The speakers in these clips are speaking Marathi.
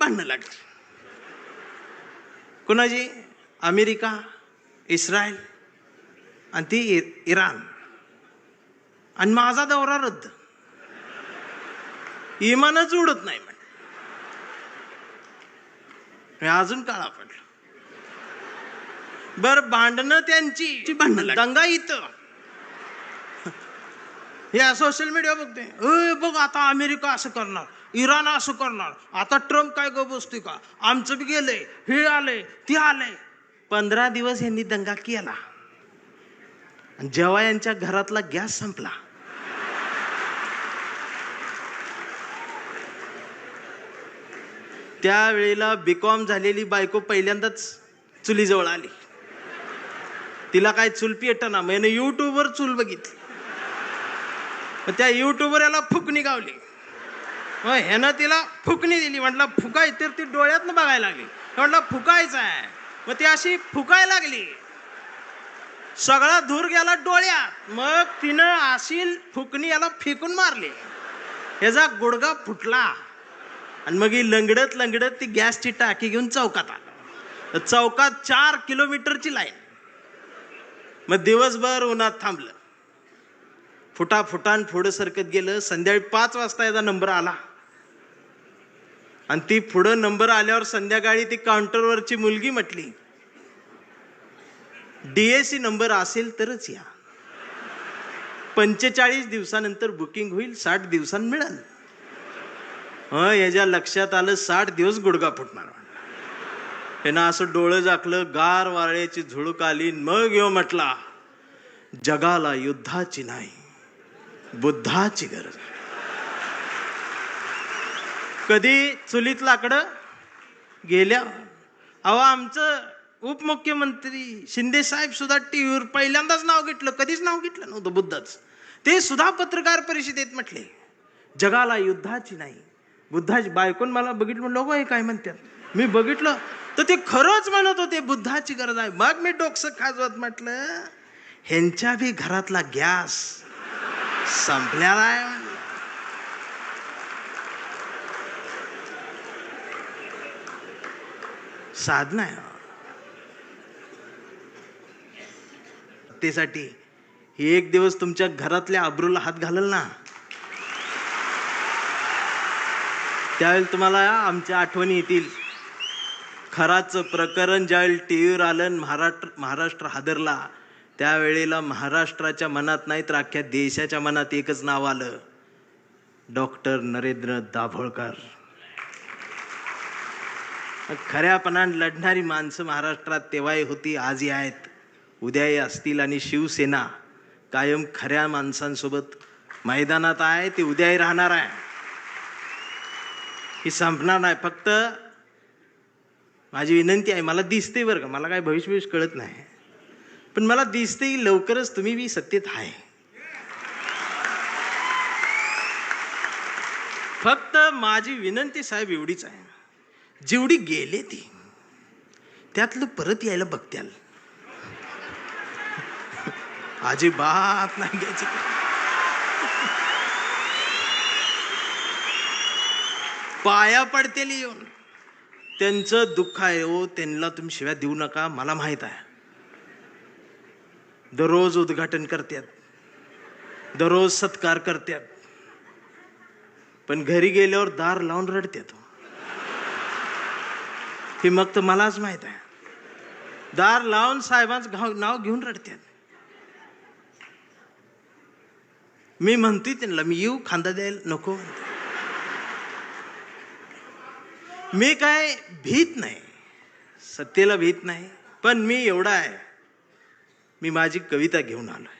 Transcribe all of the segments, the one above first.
भांडणं लागली. कुणाची? अमेरिका, इस्रायल आणि ती इराण. आणि माझा दौरा रद्द. इमानच उडत नाही म्हणे. अजून काळा पडला. बर, भांडणं त्यांची, भांडणं दंगा इथं. हे सोशल मीडिया बघते, बघ आता अमेरिका असं करणार, इराण असं करणार, आता ट्रम्प काय ग बसतोय का, आमचं बी गेलंय, हे आलंय ते आलंय. 15 दिवस यांनी दंगा केला. जेव्हा यांच्या घरातला गॅस संपला, त्यावेळेला बीकॉम झालेली बायको पहिल्यांदाच चुलीजवळ आली. तिला काय चूल पेटना, मैंने युट्यूबवर चूल बघितली. त्या युट्यूबवर याला फुकणी गावली. ह्यानं तिला फुकणी दिली. म्हटलं फुकाय, तर ती डोळ्यातनं बघायला लागली. म्हटलं फुकायचं आहे. मग ती अशी फुकायला लागली, सगळा धूर गेला डोळ्यात. मग तिनं अशी फुकणी याला फेकून मारली, ह्याचा गुडगा फुटला. आणि मग ही लंगडत लंगडत ती गॅसची टाकी घेऊन चौकात आला. चौकात 4 किलोमीटरची लाईन. मग दिवसभर उन्हात थांबलं. फुटाफुटान पुढं सरकत गेलं. संध्याकाळी 5 वाजता याचा नंबर आला. आणि ती पुढं नंबर आल्यावर संध्याकाळी ती काउंटरवरची मुलगी म्हटली, DAC नंबर असेल तरच या, 45 दिवसानंतर बुकिंग होईल, 60 दिवसांनी मिळेल. याच्या लक्षात आलं 60 दिवस गुडगा फुटणार. त्यानं असं डोळं झाकलं, गार वाऱ्याची झुळूक आली. मग येऊ म्हटला, जगाला युद्धाची नाही, बुद्धाची गरज. कधी चुलीत लाकडं गेल्या. अहो, आमचं उपमुख्यमंत्री शिंदे साहेब सुद्धा टीव्हीवर पहिल्यांदाच नाव घेतलं, कधीच नाव घेतलं नव्हतं बुद्धाचं. ते सुद्धा पत्रकार परिषदेत म्हटले, जगाला युद्धाची नाही, बुद्धाची. बायकोन मला बघितलं, म्हणलं हे काय म्हणतात. मी बघितलं तर ते खरंच म्हणत होते, बुद्धाची गरज आहे. मग मी डोकसं खाजवत म्हटलं, ह्यांच्या बी घरातला गॅस संपलेला आहे. साधना आहे त्यासाठी. एक दिवस तुमच्या घरातल्या अब्रूला हात घालल ना, त्यावेळेला तुम्हाला आमच्या आठवणी येतील. खराचं प्रकरण ज्यावेळी टीव्हीवर आलं, महाराष्ट्र हादरला, त्यावेळेला महाराष्ट्राच्या मनात नाही तर अख्ख्या देशाच्या मनात एकच नाव आलं, डॉक्टर नरेंद्र दाभोळकर. खऱ्यापणाने लढणारी माणसं महाराष्ट्रात तेव्हाही होती, आजही आहेत, उद्याही असतील. आणि शिवसेना कायम खऱ्या माणसांसोबत मैदानात आहे, ती उद्याही राहणार आहे, ही संपणार नाही. फक्त माझी विनंती आहे, मला दिसते बरं का, मला काय भविष्य कळत नाही, पण मला दिसते लवकरच तुम्ही बी सत्तेत आहे. फक्त माझी विनंती साहेब एवढीच आहे, जेवढी गेले ती त्यातलं परत यायला बघत्याल, अजिबात नाही घ्यायची. पाया पडतेली येऊन. त्यांचं दुःख आहे हो, त्यांना तुम्ही शिव्या देऊ नका. मला माहित आहे, दररोज उद्घाटन करतात, दररोज सत्कार करतात, पण घरी गेल्यावर दार लावून रडतात. हे मग तर मलाच माहित आहे, दार लावून साहेबांचं नाव घेऊन रडतात. मी म्हणतोय त्यांना, मी येऊ खांदा द्यायला नको. मी काय भीत नाही, सत्तेला भीत नाही, पण मी एवढा आहे, मी माझी कविता घेऊन आलोय.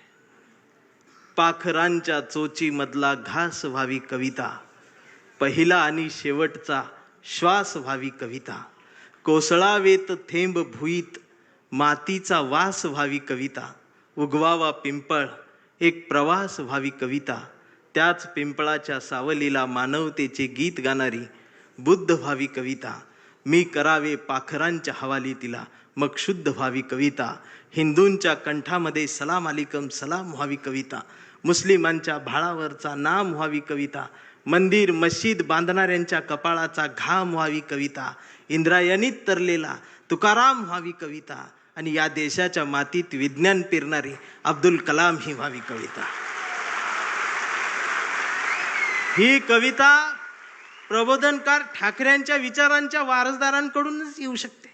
पाखरांच्या चोची मधला घास व्हावी कविता, पहिला आणि शेवटचा श्वास व्हावी कविता, कोसळावेत थेंब भुईत मातीचा वास व्हावी कविता, उगवावा पिंपळ एक प्रवास व्हावी कविता, त्याच पिंपळाच्या सावलीला मानवतेचे गीत गाणारी बुद्ध व्हावी कविता, मी करावे पाखरांच्या हवाली तिला मग शुद्ध व्हावी कविता, हिंदूंच्या कंठामध्ये सलाम अलिकम सलाम व्हावी कविता, मुस्लिमांच्या भाळावरचा नाम व्हावी कविता, मंदिर मशीद बांधणाऱ्यांच्या कपाळाचा घाम व्हावी कविता, इंद्रायणीत तरलेला तुकाराम व्हावी कविता, आणि या देशाच्या मातीत विज्ञान पेरणारी अब्दुल कलाम ही व्हावी कविता. ही कविता प्रबोधनकार ठाकरेंच्या विचारांच्या वारसदारांकडूनच येऊ शकते.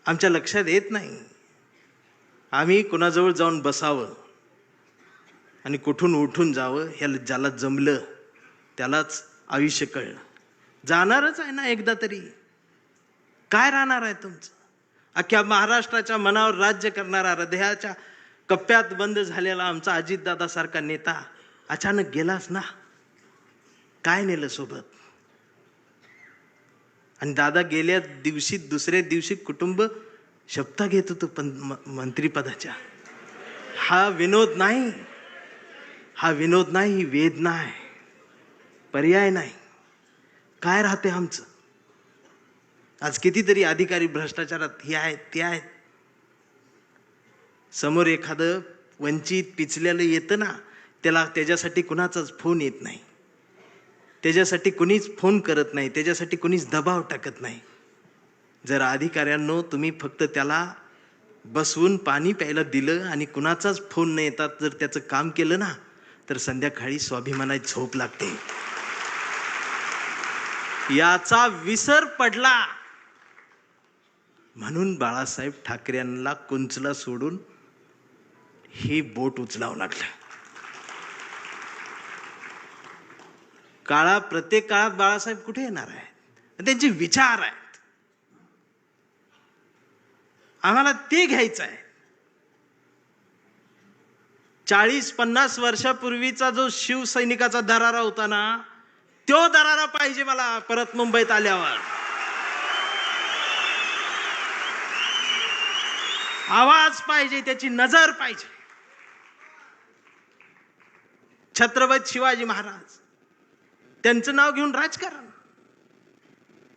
आमच्या लक्षात येत नाही. आम्ही कुणाजवळ जाऊन बसावं आणि कुठून उठून जावं, ह्याला ज्याला जमलं त्यालाच आयुष्य कळलं. जाणारच आहे ना एकदा तरी. काय राहणार आहे तुमचं? अख्ख्या महाराष्ट्राच्या मनावर राज्य करणारा, हृदयाच्या कप्प्यात बंद झालेला आमचा अजितदादा सारखा नेता अचानक गेलाच ना. काय नेलं सोबत? आणि दादा गेल्या दिवशी दुसऱ्या दिवशी कुटुंब शपथा घेत होतं मंत्रीपदाच्या. हा विनोद नाही, हा विनोद नाही, ही वेदना आहे, पर्याय नाही. काय राहते आमचं? आज कितीतरी अधिकारी भ्रष्टाचारात हे आहेत ते आहेत. समोर एखादं वंचित पिचलेलं येतं ना, त्याच्यासाठी कुणाचाच फोन येत नाही, त्याच्यासाठी कुणीच फोन करत नाही, त्याच्यासाठी कुणीच दबाव टाकत नाही. जर अधिकाऱ्यांनो तुम्ही फक्त त्याला बसवून पाणी प्यायला दिलं आणि कुणाचाच फोन न येतात जर त्याचं काम केलं ना, तर संध्याकाळी स्वाभिमानाची झोप लागते. याचा विसर पडला म्हणून बाळासाहेब ठाकरेंना कुंचला सोडून ही बोट उचलावं लागलं. प्रत्येक काळात बाळासाहेब कुठे येणार आहेत? त्यांचे विचार आहेत, आम्हाला ते घ्यायचं आहे. 40-50 वर्षापूर्वीचा जो शिवसैनिकाचा दरारा होता ना, तो दरारा पाहिजे मला परत मुंबईत आल्यावर. आवाज पाहिजे, त्याची नजर पाहिजे. छत्रपती शिवाजी महाराज, त्यांचं नाव घेऊन राजकारण,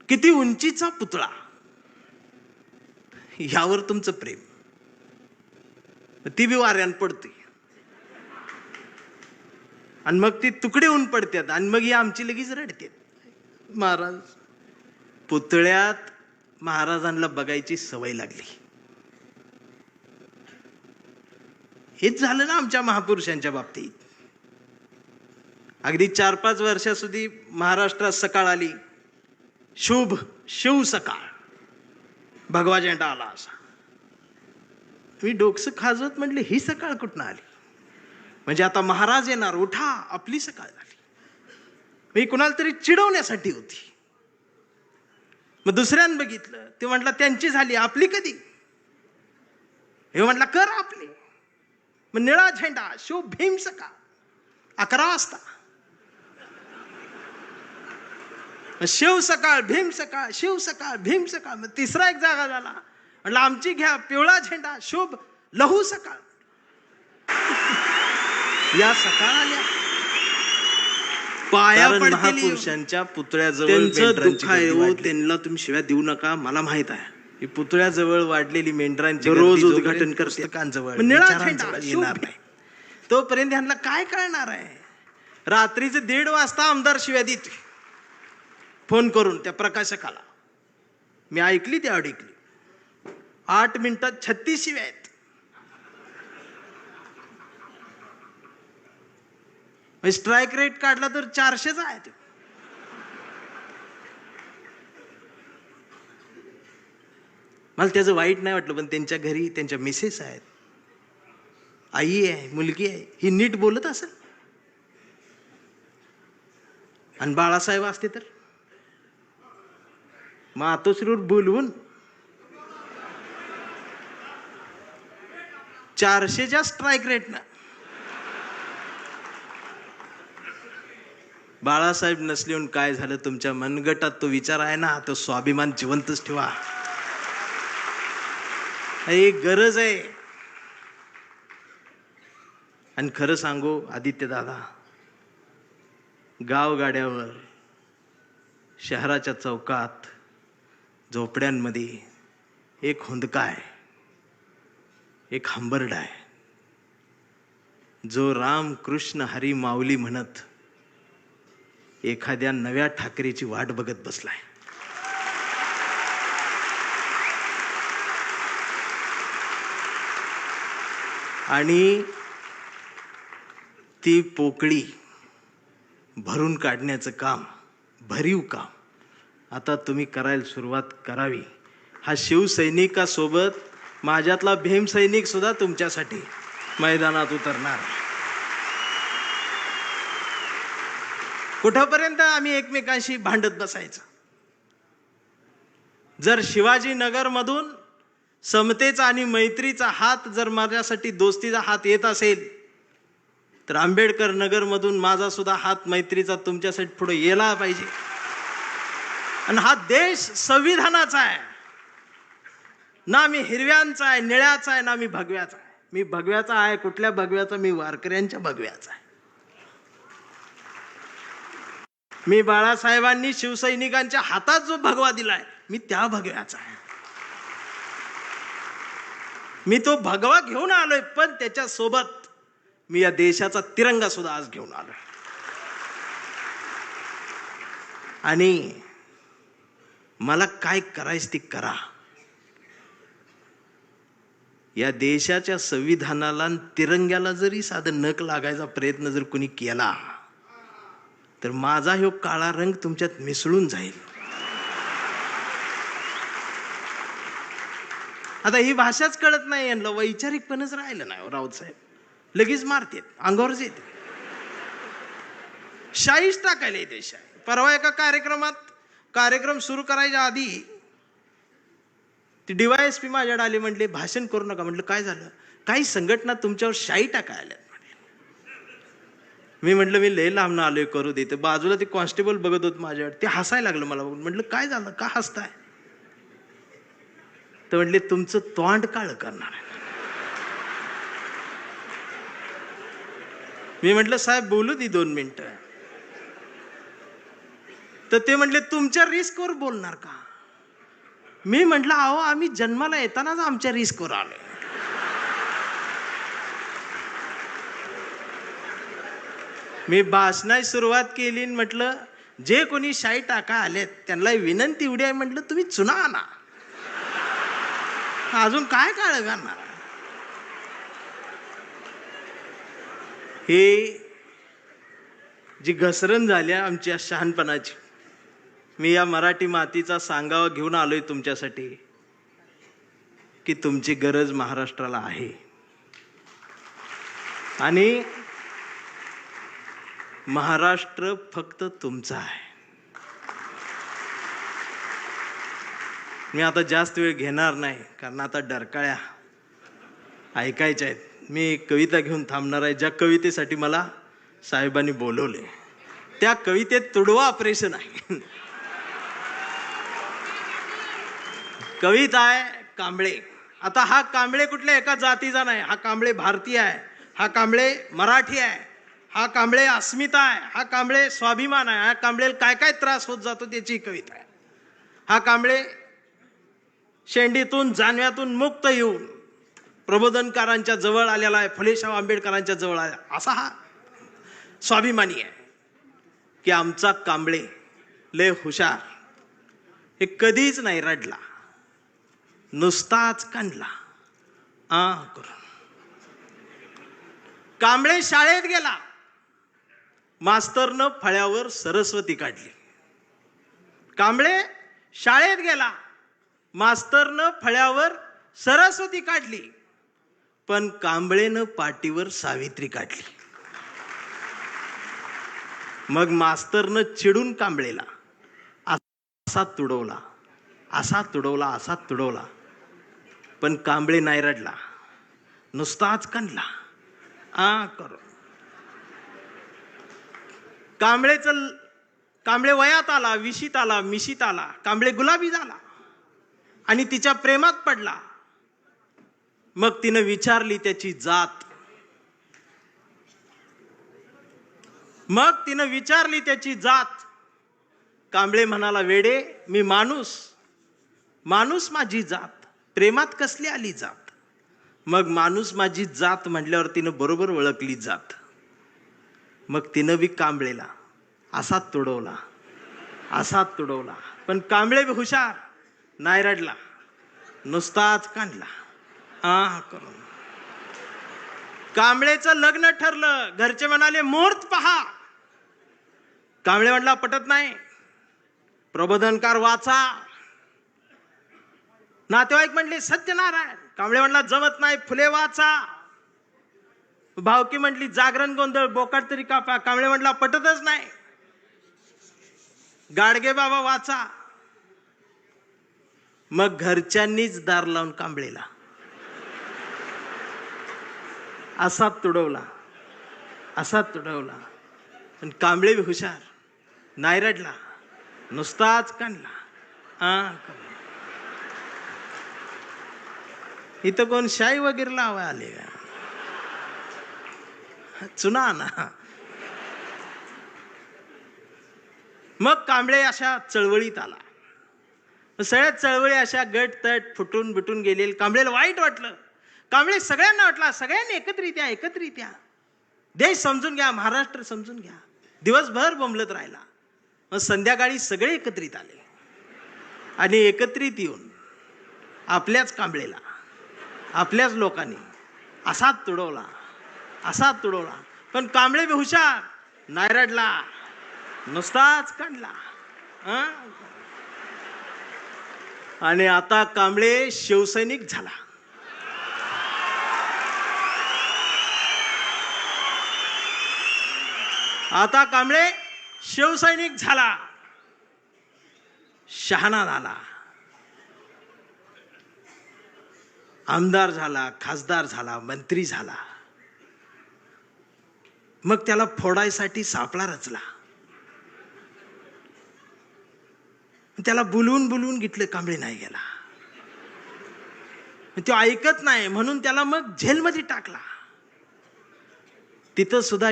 किती उंचीचा पुतळा, यावर तुमचं प्रेम, ती बी वाऱ्यान पडते आणि मग ती तुकडे होऊन पडतात आणि मग ही आमची लगेच रडते. महाराज, पुतळ्यात महाराजांना बघायची सवय लागली. हेच झालं ना आमच्या महापुरुषांच्या बाबतीत. अगदी 4-5 वर्षाસુધી महाराष्ट्रात सकाळ आली, शुभ शिव सकाळ, भगवा झेंडा आला असा. मी डोकसं खाजवत म्हटले, ही सकाळ कुठनं आली? म्हणजे आता महाराज येणार, उठा, आपली सकाळ झाली. मी कुणाला तरी चिडवण्यासाठी होती. मग दुसऱ्यानं बघितलं, ते म्हटलं त्यांची झाली, आपली कधी? हे म्हटलं कर आपली. मग निळा झेंडा, शिव भीम सकाळ, 11 वाजता. शिव सकाळ, भीम सकाळ, शिव सकाळ, भीम सकाळ. मग तिसरा एक जागा झाला, म्हटलं आमची घ्या, पिवळा झेंडा, शुभ लहू सकाळ. या सकाळ आल्या. पाया महापुरुषांच्या पुतळ्याजवळ त्यांचं दुःख आहे हो, त्यांना तुम्ही शिव्या देऊ नका. मला माहित आहे ही पुतळ्याजवळ वाढलेली मेंढरांची रोज उद्घाटन पुस्तकांजवळ येणार नाही, तोपर्यंत ह्यांना काय कळणार आहे? रात्रीचे 1:30 वाजता आमदार शिव्या देते फोन करून त्या प्रकाशकाला. मी ऐकली, ती ऐकली. 8 मिनिटात 36 शिव्या आहेत. स्ट्राईक रेट काढला तर 400च आहे. मला त्याचं वाईट नाही वाटलं, पण त्यांच्या घरी त्यांच्या मिसेस आहेत, आई आहे, मुलगी आहे, ही नीट बोलत असेल. आणि बाळासाहेब असते तर मातोश्रीवर बोलवून 400च्या स्ट्राईक रेटनं. बाळासाहेब नसलेून काय झालं? तुमच्या मनगटात तो विचार आहे ना, तो स्वाभिमान जिवंतच ठेवा. एक गरज आहे. आणि खरं सांगू आदित्य दादा, गावगाड्यावर, शहराच्या चौकात, झोपड्यांमध्ये एक हुंदका आहे, एक हंबरडा आहे. जो राम कृष्ण हरी माऊली म्हणत एखाद्या नव्या ठाकरेची वाट बघत बसलाय. आणि ती पोकळी भरून काढण्याचं काम, भरीव काम आता तुम्ही करायला सुरुवात करावी. हा शिवसैनिकासोबत माझ्यातला भीमसैनिक सुद्धा तुमच्यासाठी मैदानात उतरणार. कुठपर्यंत आम्ही एकमेकांशी भांडत बसायचं? जर शिवाजीनगर मधून समतेचा आणि मैत्रीचा हात जर माझ्यासाठी दोस्तीचा हात येत असेल, तर आंबेडकर नगर मधून माझा सुद्धा हात मैत्रीचा तुमच्यासाठी पुढे येला पाहिजे. आणि हा देश संविधानाचा आहे ना, मी हिरव्यांचा आहे, निळ्याचा आहे, ना मी भगव्याचा आहे. मी भगव्याचा आहे. कुठल्या भगव्याचा? मी वारकऱ्यांच्या भगव्याचा आहे. मी बाळासाहेबांनी शिवसैनिकांच्या हातात जो भगवा दिलाय, मी त्या भगव्याचा आहे. मी तो भगवा घेऊन आलोय, पण त्याच्या सोबत मी या देशाचा तिरंगा सुद्धा आज घेऊन आलोय. आणि मला काय करायचं ते करा. या देशाच्या संविधानाला आणि तिरंग्याला जरी साधं नख लागायचा प्रयत्न जर कोणी केला, तर माझा ह्यो काळा रंग तुमच्यात मिसळून जाईल. आता ही भाषाच कळत नाही यांना, वैचारिकपणच राहिलं नाही. राऊत साहेब लगेच मारतेत, अंगावरच येते, शाईच टाकायला येते शाई. परवा एका कार्यक्रम सुरू करायच्या आधी ती DYSP माझ्याकडे आली, म्हटले भाषण करू नका. म्हटलं काय झालं? काही संघटना तुमच्यावर शाई टाकायला. मी म्हटलं मी लय लांब आलोय, करू देते. बाजूला ते कॉन्स्टेबल बघत होत माझ्याकडे, ते हसायला लागलं मला बघून. म्हटलं काय झालं, का हसताय? तर म्हटले तुमचं तोंड काळ करणार आहे. मी म्हटलं साहेब बोलू दे 2 मिनिटं. तर ते म्हटले तुमच्या रिस्कवर बोलणार का? मी म्हटलं अहो आम्ही जन्माला येतानाच आमच्या रिस्कवर आलोय. मी भाषणाची सुरुवात केली, म्हटलं जे कोणी शाई टाका आलेत त्यांना विनंती एवढी आहे, म्हटलं तुम्ही चुना आणा, अजून काय काळ करणार. हे जी घसरण झाली आमच्या शहाणपणाची, मी या मराठी मातीचा सांगावा घेऊन आलोय तुमच्यासाठी की तुमची गरज महाराष्ट्राला आहे. आणि महाराष्ट्र फक्त तुमचा आहे. मी आता जास्त वेळ घेणार नाही, कारण आता डरकाळ्या ऐकायच्या आहेत. मी एक कविता घेऊन थांबणार आहे, ज्या कवितेसाठी मला साहेबांनी बोलवले. त्या कवितेत तुडवा ऑपरेशन आहे. कविता आहे कांबळे. आता हा कांबळे कुठल्या एका जातीचा नाही, हा कांबळे भारतीय आहे, हा कांबळे मराठी आहे, हा कांबळे अस्मिता आहे, हा कांबळे स्वाभिमान आहे, हा कांबळे काय काय त्रास होत जातो त्याची कविता आहे. हा कांबळे शेंडीतून जानव्यातून मुक्त येऊन प्रबोधनकारांच्या जवळ आलेला आहे, फुलेशाह आंबेडकरांच्या जवळ आला, असा हा स्वाभिमानी आहे. की आमचा कांबळे लय हुशार, हे कधीच नाही रडला, नुसताच कांडला करून. कांबळे शाळेत गेला, मास्तरनं फळ्यावर सरस्वती काढली. कांबळे शाळेत गेला, मास्तरनं फळ्यावर सरस्वती काढली, पण कांबळेनं पाटीवर सावित्री काढली. मग मास्तरनं चिडून कांबळेला असा तुडवला, असा तुडवला, असा तुडवला, पण कांबळे नाही रडला, नुसताच कांडला करून. कांबळे वयात आला, विशीत आला, मिशीत आला, कांबळे गुलाबी झाला आणि तिच्या प्रेमात पडला. मग तिनं विचारली त्याची जात, कांबळे म्हणाला वेडे मी माणूस माझी जात, प्रेमात कसली आली जात. मग माणूस माझी जात म्हटल्यावर तिनं बरोबर ओळखली जात. मग तिनं बी कांबळेला असाच तुडवला, असाच तुडवला. पण कांबळे बी हुशार, नाही रडला, नुसताच कांडला करून. कांबळेचं लग्न ठरलं. घरचे म्हणाले मुहूर्त पहा. कांबळे म्हटला पटत नाही, प्रबोधनकार वाचा. नातेवाईक म्हटले सत्यनारायण. कांबळे म्हटला जमत नाही, फुले वाचा. भावकी म्हटली जागरण गोंधळ, बोकाट तरी कापा. कांबळे म्हटला पटतच नाही, गाडगे बाबा वाचा. मग घरच्यांनीच दार लावून कांबळेला असाच तुडवला, असाच तुडवला. पण कांबळे बी हुशार, नाही रडला, नुसताच कांडला. इथं कोण शाई वगैरे लावा आले का? चुना ना. मग कांबळे अशा चळवळीत आला. सगळ्या चळवळी अशा गट तट फुटून बिटून गेले. कांबळेला वाईट वाटलं. कांबळे सगळ्यांना वाटला, सगळ्यांनी एकत्रित या, एकत्रित या, देश समजून घ्या, महाराष्ट्र समजून घ्या. दिवसभर बोंबलत राहिला. मग संध्याकाळी सगळे एकत्रित आले आणि एकत्रित येऊन आपल्याच कांबळेला, आपल्याच लोकांनी असाच तुडवला, असाच तुडवला. पण कांबळे बी हुशार, नाही रडला, नुसताच काढला. आणि आता कांबळे शिवसैनिक झाला. आता कांबळे शिवसैनिक झाला, शहाणा झाला, आमदार झाला, खासदार झाला, मंत्री झाला. मग त्याला फोडायसाठी सापळा रचला. त्याला बुलवून बुलवून घेतलं, कांबळे नाही गेला. तो ऐकत नाही म्हणून त्याला मग जेलमध्ये टाकला. तिथं सुद्धा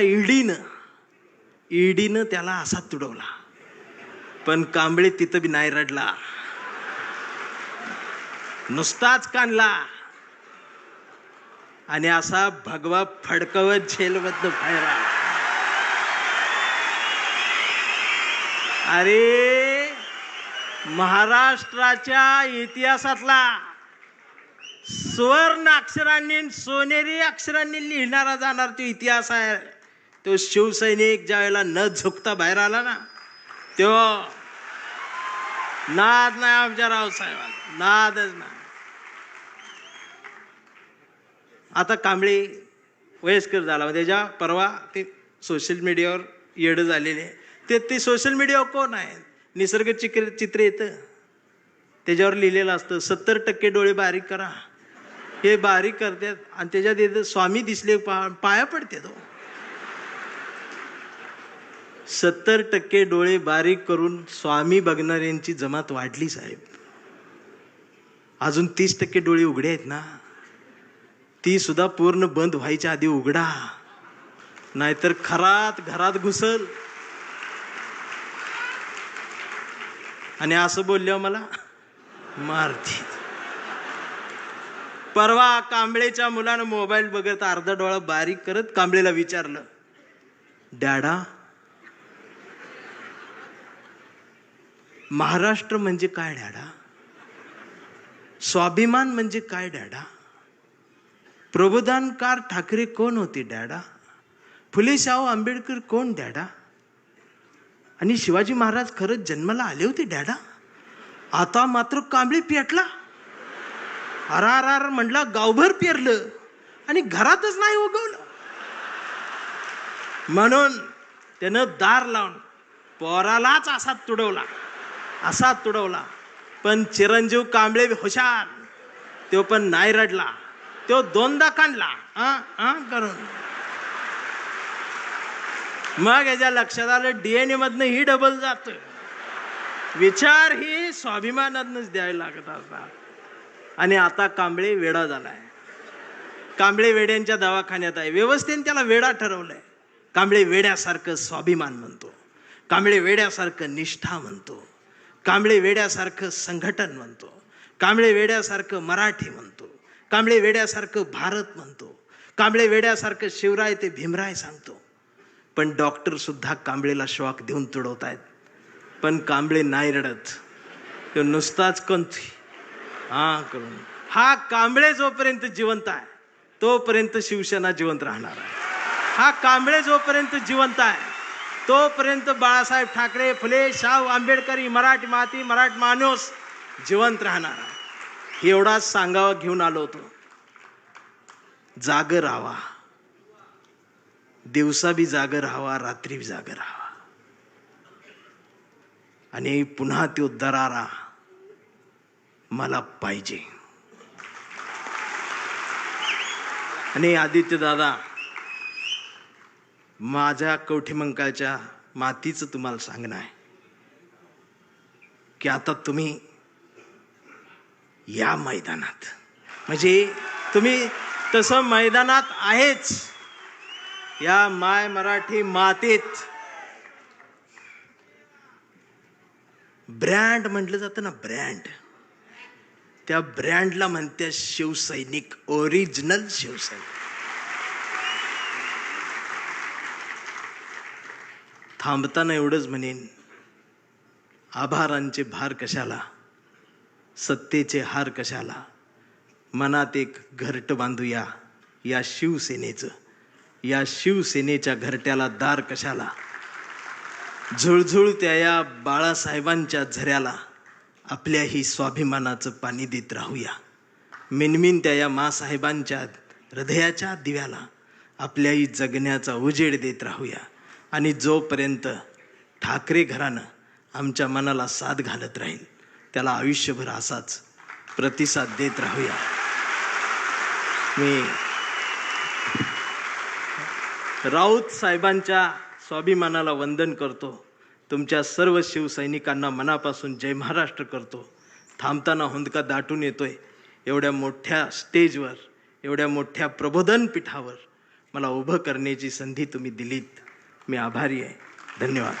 ईडीनं त्याला असा तुडवला. पण कांबळे तिथं बी नाही रडला, नुसताच कांडला. आणि असा भगवा फडकवत जेलमधनं बाहेर आला. अरे महाराष्ट्राच्या इतिहासातला सुवर्ण अक्षरांनी, सोनेरी अक्षरांनी लिहिणारा जाणार तो इतिहास आहे. तो शिवसैनिक ज्या वेळेला न झुकता बाहेर आला ना, तो नाद नाही आमच्या रावसाहेबाला, नादच नाही. आता कांबळे वयस्कर झाला. त्याच्या परवा ते सोशल मीडियावर येडं झालेले. ते सोशल मीडियावर कोण आहे, निसर्ग चित्र येतं, त्याच्यावर लिहिलेलं असतं 70% डोळे बारीक करा. हे बारीक करतात आणि त्याच्यात येतं स्वामी दिसले पाया पडते. तो 70% डोळे बारीक करून स्वामी बघणाऱ्यांची जमात वाढली साहेब. अजून 30% डोळे उघडे आहेत ना, ती सुद्धा पूर्ण बंद व्हायच्या आधी उघडा, नाहीतर खरात घरात घुसल. आणि असं बोलल्यावर मला मारती. परवा कांबळेच्या मुलानं मोबाईल बघत अर्धा डोळा बारीक करत कांबळेला विचारलं, डॅडा महाराष्ट्र म्हणजे काय डॅडा? स्वाभिमान म्हणजे काय डॅडा? प्रबोधनकार ठाकरे कोण होते डॅडा? फुले शाहू आंबेडकर कोण डॅडा? आणि शिवाजी महाराज खरंच जन्माला आले होते डॅडा? आता मात्र कांबळे पेटला. अरार म्हणला, गावभर पेरलं आणि घरातच नाही उगवलं. म्हणून त्यानं दार लावून पोरालाच असाच तुडवला, असाच तुडवला. पण चिरंजीव कांबळे हुशार, तो पण नाही रडला, तो दोनदा काढला करून. मग याच्या लक्षात आलं डीएनए मधनं ही डबल जात. विचार ही स्वाभिमानातनच द्यायला लागत असतात. आणि आता कांबळे वेडा झालाय. कांबळे वेड्यांच्या दवाखान्यात आहे. व्यवस्थेने त्याला वेडा ठरवलंय. कांबळे वेड्यासारखं स्वाभिमान म्हणतो, कांबळे वेड्यासारखं निष्ठा म्हणतो, कांबळे वेड्यासारखं संघटन म्हणतो, कांबळे वेड्यासारखं मराठी म्हणतो, कांबळे वेड्यासारखं भारत म्हणतो, कांबळे वेड्यासारखं शिवराय ते भीमराय सांगतो. पण डॉक्टर सुद्धा कांबळेला शॉक देऊन तुडवतायत. पण कांबळे नाही रडत, तो नुसताच कंथी करून. हा कांबळे जोपर्यंत जिवंत आहे तोपर्यंत शिवसेना जिवंत राहणार आहे. हा कांबळे जोपर्यंत जिवंत आहे तोपर्यंत बाळासाहेब ठाकरे, फुले, शाहू आंबेडकरी, मराठी माती, मराठी माणूस जिवंत राहणार आहे. एवढाच सांगावा घेऊन आलो होतो. जागर राहावा, दिवसा बी जागर राहावा, रात्री बी जागर राहावा. आणि पुन्हा तो दरारा मला पाहिजे. आणि आदित्य दादा, माझ्या कवठीमंकाळच्या मातीचं तुम्हाला सांगणं आहे की आता तुम्ही या मैदानात, म्हणजे तुम्ही तसं मैदानात आहेच, या माय मराठी मातीत ब्रँड म्हटलं जातं ना, ब्रँड, त्या ब्रँडला म्हणते शिवसैनिक, ओरिजिनल शिवसैनिक. थांबताना एवढंच म्हणेन, आभारांचे भार कशाला, सत्तेचे हार कशाला, मनात एक घरट बांधूया या शिवसेनेचं, या शिवसेनेच्या घरट्याला दार कशाला. झुळझुळत्या या बाळासाहेबांच्या झऱ्याला आपल्याही स्वाभिमानाचं पाणी देत राहूया. मिनमिनत्या या मासाहेबांच्या हृदयाच्या दिव्याला आपल्याही जगण्याचा उजेड देत राहूया. आणि जोपर्यंत ठाकरे घराणं आमच्या मनाला साथ घालत राहील त्याला आयुष्यभर असाच प्रतिसाद देत राहूया. मी राऊत साहेबांच्या स्वाभिमानाला वंदन करतो. तुमच्या सर्व शिवसैनिकांना मनापासून जय महाराष्ट्र करतो. थांबताना हुंदका दाटून येतोय. एवढ्या मोठ्या स्टेजवर, एवढ्या मोठ्या प्रबोधन पीठावर मला उभं करण्याची संधी तुम्ही दिलीत. मी आभारी आहे. धन्यवाद.